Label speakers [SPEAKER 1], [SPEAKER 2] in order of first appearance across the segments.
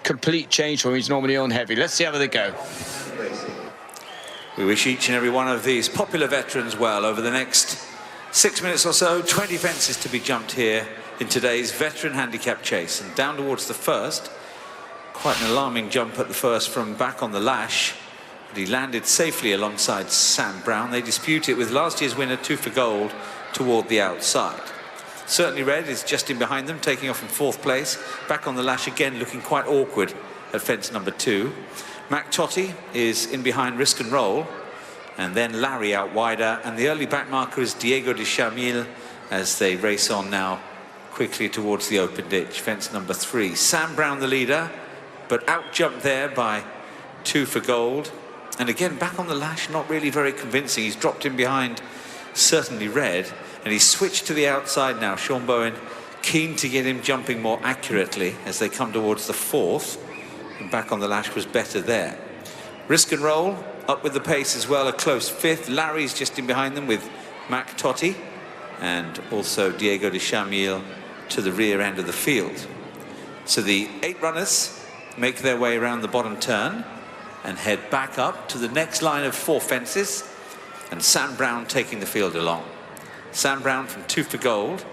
[SPEAKER 1] complete change from he's normally on heavy. Let's see how they go.
[SPEAKER 2] We wish each and every one of these popular veterans well. Over the next 6 minutes or so, 20 fences to be jumped here in today's veteran handicap chase. And down towards the first, quite an alarming jump at the first from back on the lash. But he landed safely alongside Sam Brown. They dispute it with last year's winner, 2 for Gold, toward the outside. Certainly Red is just in behind them, taking off in 4th place. Back on the lash again, looking quite awkward at fence number 2. Mac Totti is in behind Risk and Roll, and then Larry out wider, and the early back marker is Diego de Chamil as they race on now quickly towards the open ditch. Fence number 3. Sam Brown the leader, but out jumped there by 2 for Gold. And again, back on the lash, not really very convincing. He's dropped in behind Certainly Red, and he's switched to the outside now. Sean Bowen keen to get him jumping more accurately as they come towards the 4th. And back on the lash was better there. Risk and Roll up with the pace as well, a close 5th. Larry's just in behind them with Mac Totti, and also Diego de Chamil to the rear end of the field. So the 8 runners make their way around the bottom turn and head back up to the next line of 4 fences, and Sam Brown taking the field along. Sam Brown from 2 for Gold.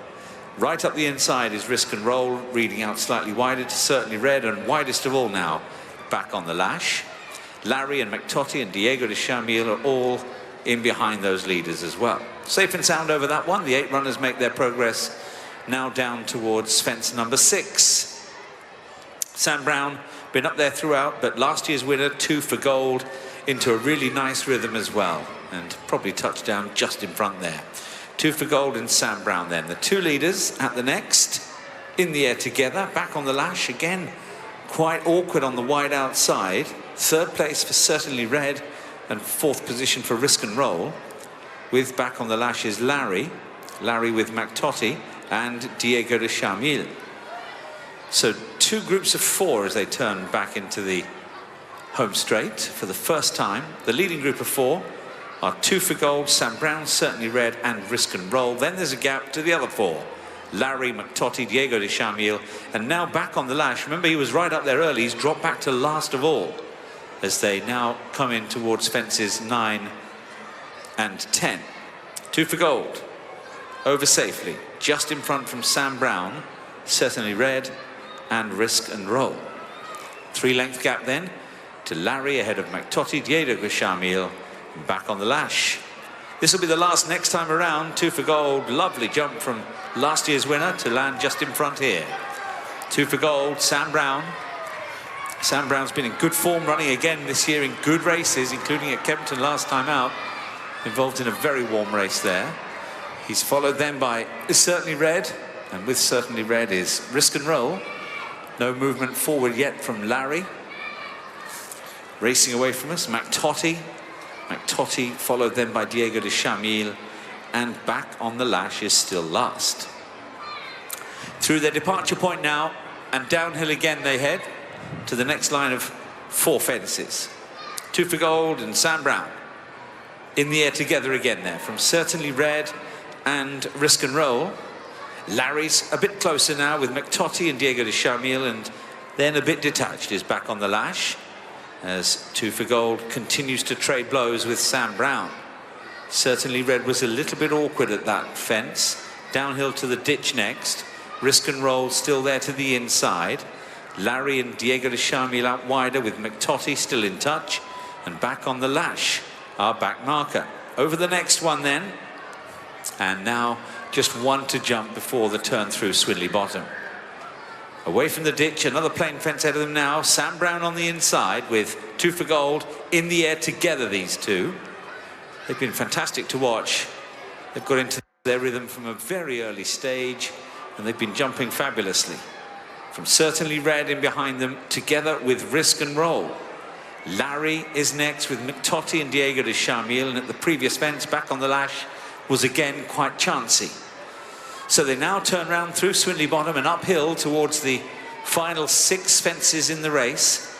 [SPEAKER 2] Right up the inside is Risk and Roll, reading out slightly wider to Certainly Red, and widest of all now, back on the lash. Larry and McTotti and Diego de Chamil are all in behind those leaders as well. Safe and sound over that one. The 8 runners make their progress now down towards fence number 6. Sam Brown been up there throughout, but last year's winner, 2 for Gold, into a really nice rhythm as well, and probably touched down just in front there. 2 for Gold and Sam Brown then. The 2 leaders at the next, in the air together, back on the lash again, quite awkward on the wide outside. 3rd place for Certainly Red, and 4th position for Risk and Roll. With back on the lash is Larry with McTotti and Diego de Chamil. So 2 groups of 4 as they turn back into the home straight for the first time. The leading group of 4 are 2 for Gold, Sam Brown, Certainly Red and Risk and Roll. Then there's a gap to the other 4. Larry, McTotti, Diego de Chamil, and now back on the lash. Remember, he was right up there early. He's dropped back to last of all as they now come in towards fences 9 and 10. 2 for Gold, over safely, just in front from Sam Brown, Certainly Red and Risk and Roll. 3-length gap then to Larry ahead of McTotti, Diego de Chamil, back on the lash. This will be the last next time around. 2 for Gold, lovely jump from last year's winner to land just in front here. 2 for Gold, Sam Brown. Sam Brown's been in good form, running again this year in good races, including at Kempton last time out, involved in a very warm race there. He's followed then by Certainly Red, and with Certainly Red is Risk and Roll. No movement forward yet from Larry. Racing away from us, McTotti followed then by Diego de Chamil, and back on the lash is still last. Through their departure point now, and downhill again they head to the next line of 4 fences. 2 for Gold and Sam Brown in the air together again there from Certainly Red and Risk and Roll. Larry's a bit closer now with McTotti and Diego de Chamil, and then a bit detached is back on the lash as 2 for Gold continues to trade blows with Sam Brown. Certainly Red was a little bit awkward at that fence. Downhill to the ditch next. Risk and Roll still there to the inside. Larry and Diego de Chamil out wider with McTotti still in touch, and back on the lash, our back marker. Over the next one then, and now just 1 to jump before the turn through Swinley Bottom. Away from the ditch, another plain fence ahead of them now. Sam Brown on the inside with 2 for Gold in the air together, these 2. They've been fantastic to watch. They've got into their rhythm from a very early stage, and they've been jumping fabulously. From Certainly Red in behind them, together with Risk and Roll. Larry is next with McTotti and Diego de Chamil, and at the previous fence, back on the lash, was again quite chancy. So they now turn round through Swinley Bottom and uphill towards the final 6 fences in the race.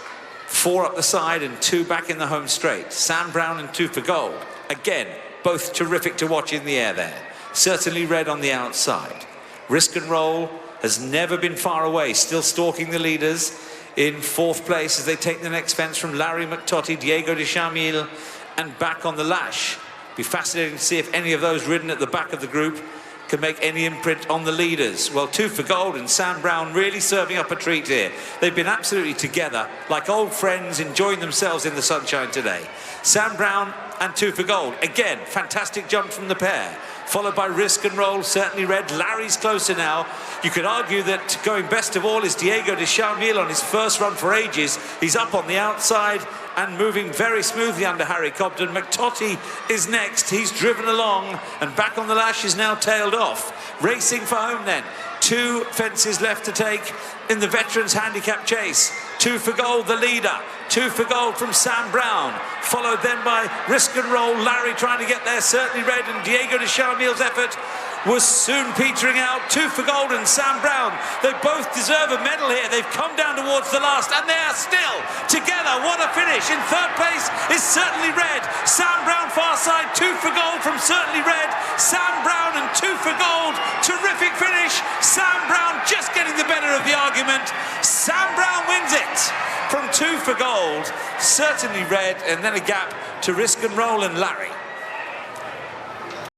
[SPEAKER 2] 4 up the side and 2 back in the home straight. Sam Brown and 2 for Gold. Again, both terrific to watch in the air there. Certainly Red on the outside. Risk and Roll has never been far away, still stalking the leaders in fourth place as they take the next fence from Larry McTotty, Diego de Charmille, and back on the lash. Be fascinating to see if any of those ridden at the back of the group can make any imprint on the leaders. Well, Two for Gold and Sam Brown really serving up a treat here. They've been absolutely together, like old friends, enjoying themselves in the sunshine today. Sam Brown and Two for Gold. Again, fantastic jump from the pair. Followed by Risk and Roll, Certainly Red. Larry's closer now. You could argue that going best of all is Diego de Charmille on his first run for ages. He's up on the outside and moving very smoothly under Harry Cobden. McTotty is next. He's driven along and back on the lash is now tailed off. Racing for home then. 2 fences left to take in the Veterans Handicap Chase. Two for Gold, the leader. Two for Gold from Sam Brown. Followed then by Risk and Roll. Larry trying to get there. Certainly Red, and Diego de Charmille's effort was soon petering out. Two for Gold and Sam Brown. They both deserve a medal here. They've come down towards the last, and they are still together. What a finish. In third place is Certainly Red. Sam Brown far side. Two for Gold from Certainly Red. Sam Brown and Two for Gold. Terrific finish. Sam Brown just getting the better of the argument. Sam Brown wins it from Two for Gold. Certainly Red, and then a gap to Risk and Roll and Larry.